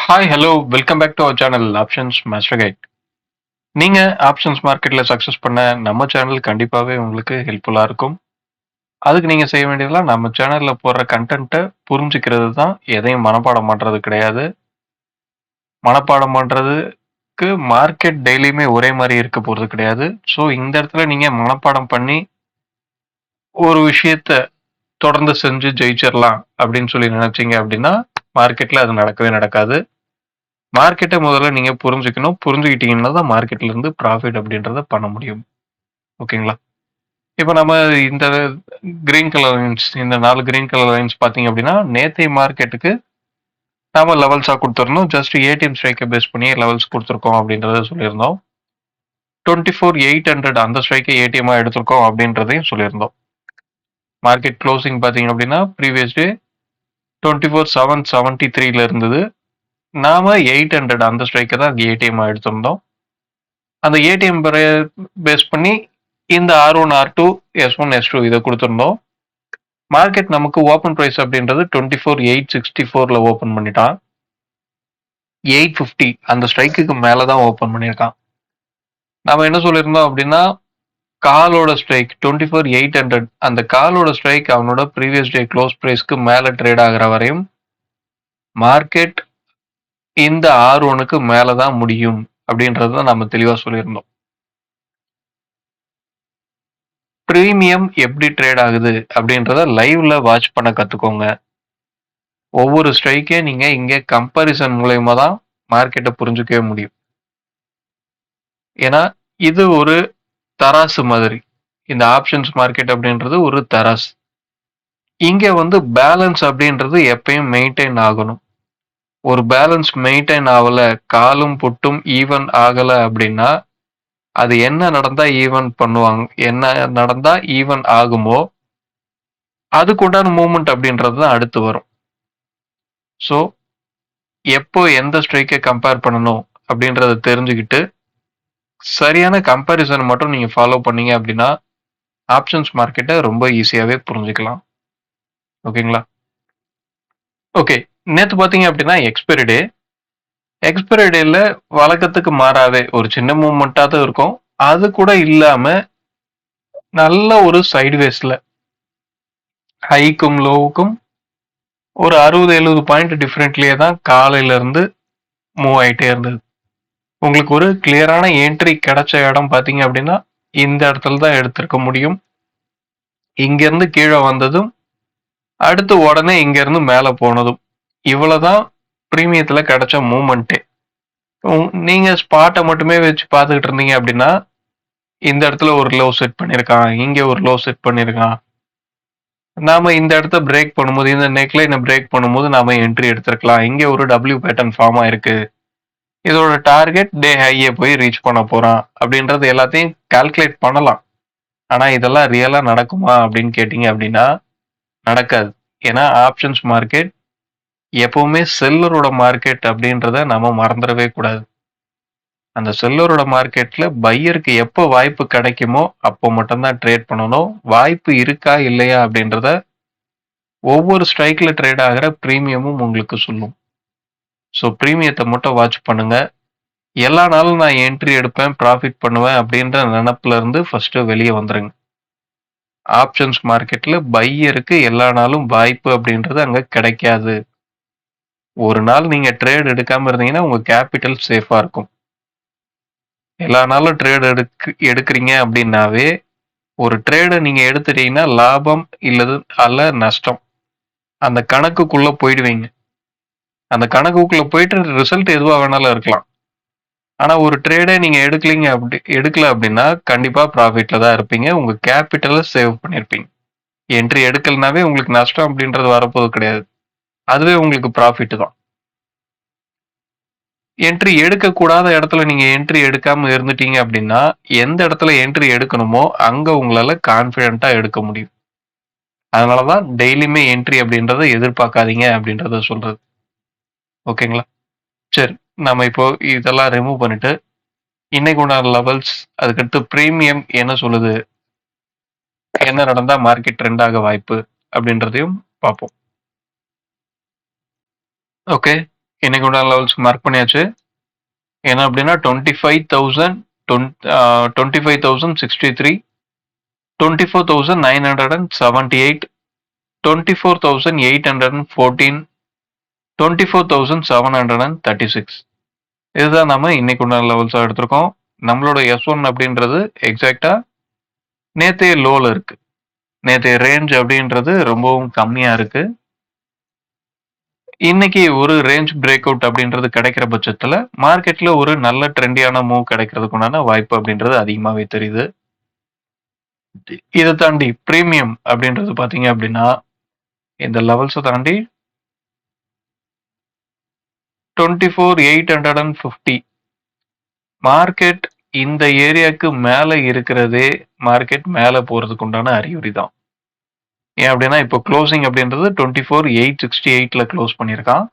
Hi hello welcome back to our channel options master guide. நீங்க options மார்க்கெட்ல success பண்ண நம்ம சேனல் கண்டிப்பாவே உங்களுக்கு ஹெல்ப்ஃபுல்லா இருக்கும். அதுக்கு நீங்க செய்ய வேண்டியதெல்லாம் நம்ம சேனல்ல போடுற கண்டென்ட்டை புரிஞ்சுக்கிறது தான். எதையும் மனப்பாடம் பண்றது கிடையாது. மனப்பாடம் பண்றதுக்கு மார்க்கெட் டெய்லியுமே ஒரே மாதிரி இருக்க போறது கிடையாது. ஸோ இந்த இடத்துல நீங்க மனப்பாடம் பண்ணி ஒரு விஷயத்த தொடர்ந்து செஞ்சு ஜெயிச்சிடலாம் அப்படின்னு சொல்லி நினைச்சீங்க அப்படின்னா மார்க்கெட்ல அது நடக்கவே நடக்காது. மார்க்கெட்ட முதல்ல நீங்க புரிஞ்சுக்கணும். புரிஞ்சுக்கிட்டீங்கன்னா தான் மார்க்கெட்ல இருந்து ப்ராஃபிட் அப்படின்றத பண்ண முடியும். ஓகேங்களா? இப்ப நம்ம இந்த கிரீன் கலர் லைன்ஸ் இந்த 4 கிரீன் கலர் லைன்ஸ் பார்த்தீங்க அப்படின்னா, நேத்தைய மார்க்கெட்டுக்கு நாம லெவல்ஸா குடுத்திருந்தோம். ஜஸ்ட் ஏடிஎம் ஸ்ட்ரைக்க பேஸ் பண்ணி லெவல்ஸ் குடுத்துருக்கோம் அப்படின்றத சொல்லியிருந்தோம். 24,800 அந்த ஸ்ட்ரைக்க ஏடிஎம்மா எடுத்திருக்கோம் அப்படின்றதையும் சொல்லியிருந்தோம். மார்க்கெட் க்ளோசிங் பார்த்தீங்க அப்படின்னா, ப்ரீவியஸ் டே 24,773ல இருந்தது. நாம 800 அந்த ஸ்ட்ரைக்க தான் ஏடிஎம்மா எடுத்திருந்தோம். அந்த ஏடிஎம் பேஸ் பண்ணி இந்த R1, R2, S1, S2 இதை கொடுத்துருந்தோம். மார்க்கெட் நமக்கு ஓப்பன் ப்ரைஸ் அப்படின்றது 24,864ல ஓப்பன் பண்ணிட்டான். 850 அந்த ஸ்ட்ரைக்குக்கு மேலே தான் ஓப்பன் பண்ணியிருக்கான். நம்ம என்ன சொல்லியிருந்தோம் அப்படின்னா, காலோட ஸ்ட்ரைக் 24,800 அந்த காலோட ஸ்ட்ரைக் அவனோட ப்ரீவியஸ் டே க்ளோஸ் ப்ரைஸ்க்கு மேலே ட்ரேட் ஆகிற வரையும் மார்க்கெட் இந்த R1க்கு மேலே தான் முடியும் அப்படின்றத நம்ம தெளிவாக சொல்லியிருந்தோம். பிரீமியம் எப்படி ட்ரேட் ஆகுது அப்படின்றத லைவ்ல வாட்ச் பண்ண கத்துக்கோங்க. ஒவ்வொரு ஸ்ட்ரைக்கே நீங்க இங்க கம்பேரிசன் மூலயமா தான் மார்க்கெட்டை புரிஞ்சுக்கவே முடியும். ஏன்னா இது ஒரு தராசு மாதிரி. இந்த ஆப்ஷன்ஸ் மார்க்கெட் அப்படின்றது ஒரு தராசு. இங்க வந்து பேலன்ஸ் அப்படின்றது எப்பயும் மெயின்டைன் ஆகணும். ஒரு பேலன்ஸ் மெயின்டைன் ஆகல, காலும் புட்டும் ஈவன் ஆகல அப்படின்னா அது என்ன நடந்தா ஈவன் பண்ணுவாங்க, என்ன நடந்தா ஈவன் ஆகுமோ அதுக்குண்டான மூவ்மெண்ட் அப்படின்றது தான் அடுத்து வரும். ஸோ எப்போ எந்த ஸ்ட்ரைக்கை கம்பேர் பண்ணணும் அப்படின்றத தெரிஞ்சுக்கிட்டு சரியான கம்பேரிசன் மட்டும் நீங்க ஃபாலோ பண்ணீங்க அப்படின்னா ஆப்ஷன்ஸ் மார்க்கெட்டை ரொம்ப ஈஸியாவே புரிஞ்சுக்கலாம். ஓகேங்களா? ஓகே, நேற்று பார்த்தீங்க அப்படின்னா எக்ஸ்பைரி டே. எக்ஸ்பைரி டேல வழக்கத்துக்கு மாறாவே ஒரு சின்ன மூவ்மெண்ட்டாக தான் இருக்கும். அது கூட இல்லாம நல்ல ஒரு சைட்வேஸ்ல ஹைக்கும் லோவுக்கும் ஒரு 60-70 பாயிண்ட் டிஃப்ரெண்ட்லயே தான் காலையில இருந்து மூவ் ஆயிட்டே இருந்தது. உங்களுக்கு ஒரு கிளியரான என்ட்ரி கிடைச்ச இடம் பார்த்தீங்க அப்படின்னா இந்த இடத்துல தான் எடுத்திருக்க முடியும். இங்க இருந்து கீழே வந்ததும் அடுத்து உடனே இங்க இருந்து மேல போனதும் இவ்வளவுதான் பிரீமியத்துல கிடைச்ச மூவ்மெண்ட்டே. நீங்க ஸ்பாட்டை மட்டுமே வச்சு பார்த்துக்கிட்டு இருந்தீங்க அப்படின்னா இந்த இடத்துல ஒரு லோ செட் பண்ணியிருக்கான், இங்க ஒரு லோ செட் பண்ணியிருக்கான், நாம இந்த இடத்த பிரேக் பண்ணும்போது இந்த நெக்லைனை பிரேக் பண்ணும்போது நாம என்ட்ரி எடுத்திருக்கலாம், இங்க ஒரு டபிள்யூ பேட்டர்ன் ஃபார்ம் ஆயிருக்கு, இதோட டார்கெட் டே ஹையை போய் ரீச் பண்ண போறான் அப்படின்றது எல்லாத்தையும் கால்குலேட் பண்ணலாம். ஆனா இதெல்லாம் ரியலா நடக்குமா அப்படின்னு கேட்டீங்க அப்படின்னா நடக்காது. ஏன்னா ஆப்ஷன்ஸ் மார்க்கெட் எப்பவுமே செல்லரோட மார்க்கெட் அப்படின்றத நம்ம மறந்துடவே கூடாது. அந்த செல்லரோட மார்க்கெட்ல பையருக்கு எப்போ வாய்ப்பு கிடைக்குமோ அப்போ மட்டும்தான் ட்ரேட் பண்ணணும். வாய்ப்பு இருக்கா இல்லையா அப்படின்றத ஒவ்வொரு ஸ்ட்ரைக்ல ட்ரேட் ஆகிற பிரீமியமும் உங்களுக்கு சொல்லும். ஸோ பிரீமியத்தை மட்டும் வாட்ச் பண்ணுங்க. எல்லா நாளும் நான் என்ட்ரி எடுப்பேன், ப்ராஃபிட் பண்ணுவேன் அப்படின்ற நினப்புல இருந்து ஃபர்ஸ்ட் வெளியே வந்துருங்க. ஆப்ஷன்ஸ் மார்க்கெட்ல பையருக்கு எல்லா நாளும் வாய்ப்பு அப்படின்றது அங்க கிடைக்காது. ஒரு நாள் நீங்க ட்ரேட் எடுக்காம இருந்தீங்கன்னா உங்க கேபிட்டல் சேஃபா இருக்கும். எல்லா நாளும் ட்ரேட் எடுக்கிறீங்க அப்படின்னாவே ஒரு ட்ரேடை நீங்க எடுத்துட்டீங்கன்னா லாபம் அல்ல நஷ்டம் அந்த கணக்குக்குள்ள போயிடுவீங்க. அந்த கணக்குக்குள்ள போயிட்டு ரிசல்ட் எதுவா வேணாலும் இருக்கலாம். ஆனா ஒரு ட்ரேடே நீங்க எடுக்கல அப்படின்னா கண்டிப்பா ப்ராஃபிட்ல தான் இருப்பீங்க. உங்க கேபிட்டலை சேவ் பண்ணிருப்பீங்க. என்ட்ரி எடுக்கலனாவே உங்களுக்கு நஷ்டம் அப்படின்றது வரப்போது கிடையாது. அதுவே உங்களுக்கு ப்ராஃபிட் தான். என்ட்ரி எடுக்கக்கூடாத இடத்துல நீங்க என்ட்ரி எடுக்காம இருந்துட்டீங்க அப்படின்னா எந்த இடத்துல என்ட்ரி எடுக்கணுமோ அங்க உங்களால கான்ஃபிடென்ட்டா எடுக்க முடியும். அதனாலதான் டெய்லியுமே என்ட்ரி அப்படின்றத எதிர்பார்க்காதீங்க அப்படின்றத சொல்றது. ஓகேங்களா? சரி, நம்ம இப்போ இதெல்லாம் ரிமூவ் பண்ணிட்டு இன்னைக்கு உண்டான லெவல்ஸ், அதுக்கடுத்து பிரீமியம் என்ன சொல்லுது, என்ன நடந்தா மார்க்கெட் ட்ரெண்ட் ஆக வாய்ப்பு அப்படின்றதையும் பார்ப்போம். ஓகே, இன்னைக்கு உண்டான லெவல்ஸ் மார்க் பண்ணியாச்சு. என்ன அப்படின்னா 25,000, 25,063, 24,978, 24,814, 24,736. இதுதான் நம்ம இன்னைக்கு உண்டான லெவல்ஸா எடுத்திருக்கோம். நம்மளோட S1 அப்படின்றது எக்ஸாக்டா நேத்தைய லோல இருக்கு. நேற்றைய ரேஞ்ச் அப்படின்றது ரொம்பவும் கம்மியா இருக்கு. இன்னைக்கு ஒரு ரேஞ்ச் பிரேக் அவுட் அப்படின்றது கிடைக்கிற பட்சத்துல மார்க்கெட்ல ஒரு நல்ல ட்ரெண்டியான மூவ் கிடைக்கிறதுக்கு உண்டான வாய்ப்பு அப்படின்றது அதிகமாவே தெரியுது. இதை தாண்டி பிரீமியம் அப்படின்றது பாத்தீங்க அப்படின்னா இந்த லெவல்ஸை தாண்டி 24,850 மார்க்கெட் இந்த ஏரியாவுக்கு மேல இருக்கிறதே மார்க்கெட் மேல போறதுக்கு உண்டான அறிகுறி தான். ஏன் அப்படின்னா இப்போ க்ளோசிங் அப்படின்றது 24,868 க்ளோஸ் பண்ணியிருக்கான்.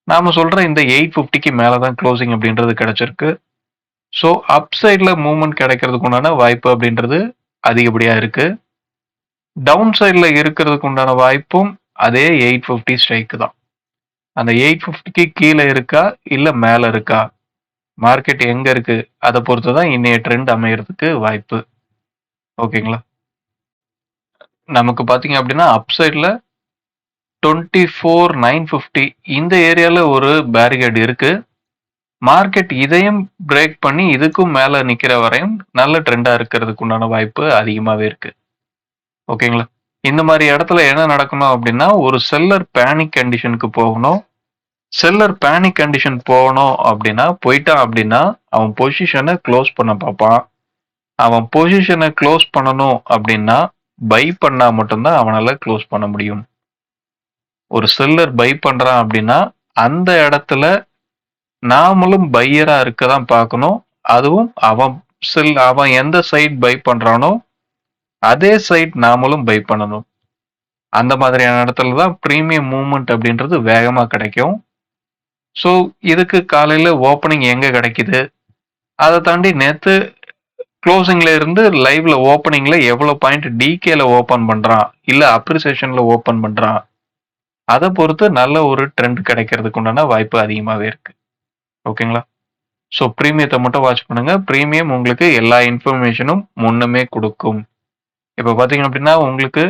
நாம சொல்ற இந்த 850க்கு மேலதான் க்ளோசிங் அப்படின்றது கிடைச்சிருக்கு. ஸோ அப் சைட்ல மூவ்மெண்ட் கிடைக்கிறதுக்கு உண்டான வாய்ப்பு அப்படின்றது அதிகப்படியா இருக்கு. டவுன் சைட்ல இருக்கிறதுக்கு உண்டான வாய்ப்பும் அதே 850 ஸ்ட்ரைக்கு தான். அந்த 850க்கு கீழே இருக்கா இல்ல மேல இருக்கா, மார்க்கெட் எங்க இருக்கு, அதை பொறுத்து தான் இன்னைய ட்ரெண்ட் அமையறதுக்கு வாய்ப்பு. ஓகேங்களா? நமக்கு பாத்தீங்க அப்படின்னா அப் சைட்ல 24,950 இந்த ஏரியால ஒரு பேரிகேட் இருக்கு. மார்க்கெட் இதையும் பிரேக் பண்ணி இதுக்கும் மேல நிக்கிற வரையும் நல்ல ட்ரெண்டா இருக்கிறதுக்கு உண்டான வாய்ப்பு அதிகமாவே இருக்கு. ஓகேங்களா? இந்த மாதிரி இடத்துல என்ன நடக்கணும் அப்படின்னா ஒரு செல்லர் பேனிக் கண்டிஷனுக்கு போகணும். செல்லர் பேனிக் கண்டிஷன் போகணும் அப்படின்னா போயிட்டான் அப்படின்னா அவன் பொசிஷனை க்ளோஸ் பண்ண பார்ப்பான். அவன் பொசிஷனை க்ளோஸ் பண்ணணும் அப்படின்னா பை பண்ணா மட்டும்தான் அவனால க்ளோஸ் பண்ண முடியும். ஒரு செல்லர் பை பண்றான் அப்படின்னா அந்த இடத்துல நாமளும் பையரா இருக்க தான் பார்க்கணும். அதுவும் அவன் எந்த சைட் பை பண்றானோ அதே சைட் நாமளும் பை பண்ணணும். அந்த மாதிரியான இடத்துல தான் ப்ரீமியம் மூவ்மெண்ட் அப்படின்றது வேகமா கிடைக்கும். ஸோ இதுக்கு காலையில ஓப்பனிங் எங்க கிடைக்குது, அதை தாண்டி நேத்து க்ளோசிங்ல இருந்து லைவ்ல ஓப்பனிங்ல எவ்வளவு பாயிண்ட் டிகேல ஓப்பன் பண்றான் இல்ல அப்ரிசியேஷன்ல ஓப்பன் பண்றான், அதை பொறுத்து நல்ல ஒரு ட்ரெண்ட் கிடைக்கிறதுக்கு உண்டான வாய்ப்பு அதிகமாவே இருக்கு. ஓகேங்களா? ஸோ ப்ரீமியத்தை மட்டும் வாட்ச் பண்ணுங்க. ப்ரீமியம் உங்களுக்கு எல்லா இன்ஃபர்மேஷனும் முன்னுமே கொடுக்கும். இப்போ பார்த்தீங்க அப்படின்னா உங்களுக்கு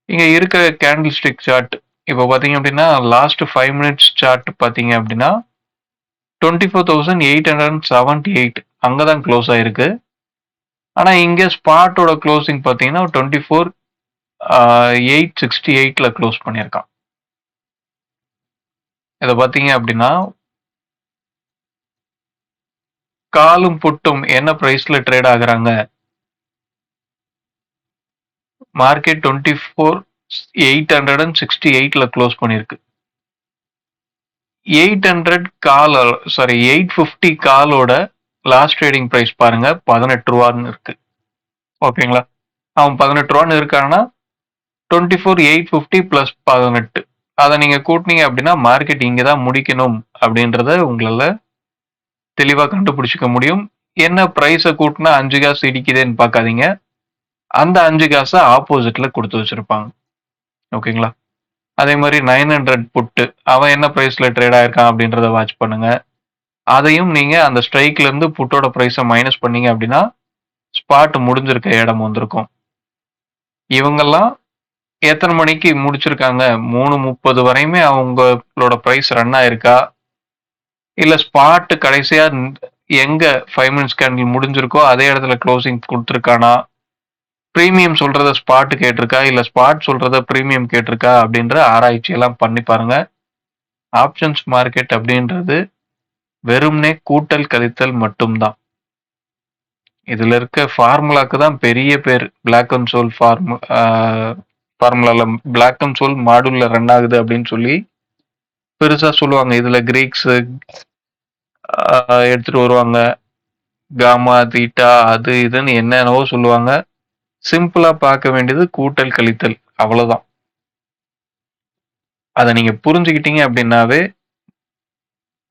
இங்க இருக்க கேண்டில் ஸ்டிக் சார்ட் இப்போ பார்த்தீங்க அப்படின்னா லாஸ்ட் 5 மினிட்ஸ் சார்ட் பார்த்தீங்க அப்படின்னா 24,878 அங்கதான் க்ளோஸ் ஆயிருக்கு. ஆனா இங்க ஸ்பாட்டோட க்ளோசிங் பார்த்தீங்கன்னா 24,868 க்ளோஸ் பண்ணியிருக்கான். இதை பார்த்தீங்க அப்படின்னா காலும் புட்டும் என்ன பிரைஸ்ல ட்ரேட் ஆகுறாங்க, மார்க்கெட் 24,868 க்ளோஸ் பண்ணிருக்கு. 850 காலோட லாஸ்ட் ட்ரேடிங் பிரைஸ் பாருங்க 18 ரூபான்னு இருக்கு. ஓகேங்களா? அவன் 18 ரூபான்னு இருக்கான்னா 24,850 பிளஸ் 18 அதை நீங்க கூட்டினீங்க அப்படின்னா மார்க்கெட் இங்கதான் முடிக்கணும் அப்படின்றத உங்களால தெளிவா கண்டுபிடிச்சிக்க முடியும். என்ன பிரைஸை கூட்டினா 5 காசு இடிக்குதுன்னு பார்க்காதீங்க, அந்த 5 காசை ஆப்போசிட்ல கொடுத்து வச்சிருப்பாங்க. ஓகேங்களா? அதே மாதிரி 900 புட்டு அவன் என்ன பிரைஸ்ல ட்ரேட் ஆயிருக்கான் அப்படின்றத வாட்ச் பண்ணுங்க. அதையும் நீங்க அந்த ஸ்ட்ரைக்ல இருந்து புட்டோட பிரைஸை மைனஸ் பண்ணீங்க அப்படின்னா ஸ்பாட் முடிஞ்சிருக்க இடம் வந்திருக்கும். இவங்கெல்லாம் எத்தனை மணிக்கு முடிச்சிருக்காங்க, 3:30 வரையுமே அவங்களோட பிரைஸ் ரன் ஆயிருக்கா இல்ல ஸ்பாட் கடைசியா எங்க 5 மினிட்ஸ் கேண்டில் முடிஞ்சிருக்கோ அதே இடத்துல க்ளோசிங் கொடுத்துருக்கானா, ப்ரீமியம் சொல்றத ஸ்பாட் கேட்டிருக்கா இல்ல ஸ்பாட் சொல்றத ப்ரீமியம் கேட்டிருக்கா அப்படின்ற ஆராய்ச்சி எல்லாம் பண்ணி பாருங்க. ஆப்ஷன்ஸ் மார்க்கெட் அப்படின்றது வெறும்னே கூட்டல் கழித்தல் மட்டும்தான். இதுல இருக்க ஃபார்முலாக்கு தான் பெரிய பேர். பிளாக் அண்ட் சோல் ஃபார்முலால பிளாக் அண்ட் சோல் மாடுல ரன் ஆகுது அப்படின்னு சொல்லி பெருசா சொல்லுவாங்க. இதுல கிரீக்ஸ் எடுத்துட்டு வருவாங்க, காமா தீட்டா அது இதுன்னு என்னென்னவோ சொல்லுவாங்க. சிம்பிளா பார்க்க வேண்டியது கூட்டல் கழித்தல், அவ்வளவுதான். அதை நீங்க புரிஞ்சுக்கிட்டீங்க அப்படின்னாவே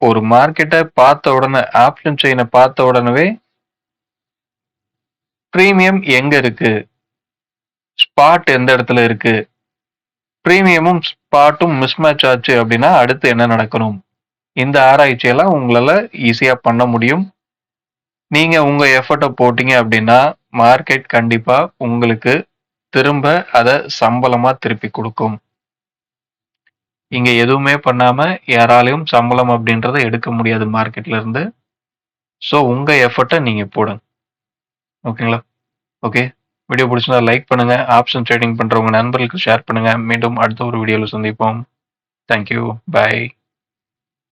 ஒரு மார்க்கெட்டை பார்த்த உடனே ஆப்ஷன் செயினை பார்த்த உடனே பிரீமியம் எங்க இருக்கு, ஸ்பாட் எந்த இடத்துல இருக்கு, பிரீமியமும் ஸ்பாட்டும் மிஸ்மேட்ச் ஆச்சு அப்படின்னா அடுத்து என்ன நடக்கணும், இந்த ஆராய்ச்சியெல்லாம் உங்களால ஈஸியா பண்ண முடியும். நீங்க உங்க எஃபர்ட்ட போட்டீங்க அப்படின்னா, மார்க்கெட் கண்டிப்பா உங்களுக்கு திரும்ப அத சம்பளமா திருப்பி குடுக்கும். இங்க எதுவுமே பண்ணாம யாராலயும் சம்பளம் அப்படின்றத எடுக்க முடியாது மார்க்கெட்ல இருந்து. ஸோ உங்க எஃபர்ட்ட நீங்க போடுங்க. ஓகேங்களா? ஓகே. வீடியோ பிடிச்சிருந்தா லைக் பண்ணுங்க. ஆப்ஷன் ட்ரேடிங் பண்ற உங்க நண்பர்களுக்கு ஷேர் பண்ணுங்க. மீண்டும் அடுத்த ஒரு வீடியோல சந்திப்போம். Thank you. பை.